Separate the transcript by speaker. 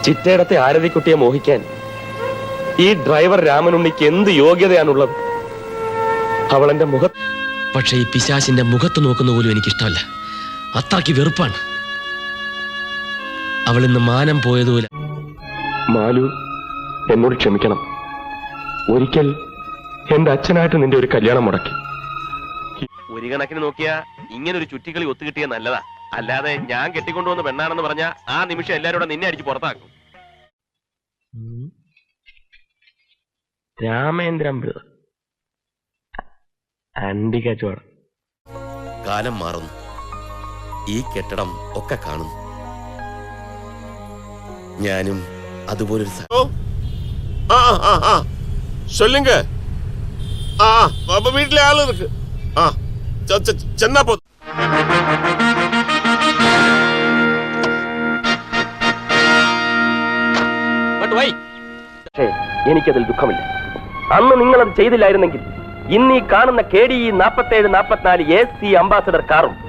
Speaker 1: ചിറ്റയിടത്തെ ആരതിക്കുട്ടിയെ മോഹിക്കാൻ ഈ ഡ്രൈവർ രാമനുണ്ണിക്ക് എന്ത് യോഗ്യതയാണുള്ളത്? അവൾ എന്റെ
Speaker 2: പക്ഷെ ഈ പിശാചിന്റെ മുഖത്ത് നോക്കുന്ന പോലും എനിക്കിഷ്ടമല്ല. അത്രയ്ക്ക് വെറുപ്പാണ്. അവൾ ഇന്ന് മാനം പോയതുപോലെ.
Speaker 1: മാലു, എന്നോട് ക്ഷമിക്കണം. ഒരിക്കൽ എന്റെ അച്ഛനായിട്ട് നിന്റെ ഒരു കല്യാണം മുടക്കി. ഒരു കണക്കിന് നോക്കിയാ ഇങ്ങനൊരു ചുറ്റിക്കളി ഒത്തുകിട്ടിയ നല്ലതാ. അല്ലാതെ ഞാൻ കെട്ടിക്കൊണ്ടുവന്ന പെണ്ണാണെന്ന് പറഞ്ഞ ആ നിമിഷം എല്ലാവരും നിന്നെ അടിച്ച് പുറത്താക്കും. രാമേന്ദ്രൻ അണ്ടി കച്ചവടം.
Speaker 2: കാലം മാറുന്നു. ഈ കെട്ടിടം ഒക്കെ കാണുന്നു. ഞാനും അതുപോലൊരു
Speaker 3: சொல்லுங்க. வீட்டுல ஆளு இருக்கு. ചെന്നാ പോ.
Speaker 1: പക്ഷേ എനിക്കതിൽ ദുഃഖമില്ല. അന്ന് നിങ്ങളത് ചെയ്തില്ലായിരുന്നെങ്കിൽ ഇന്ന് ഈ കാണുന്ന KDE 4744 AC അംബാസഡർ കാറും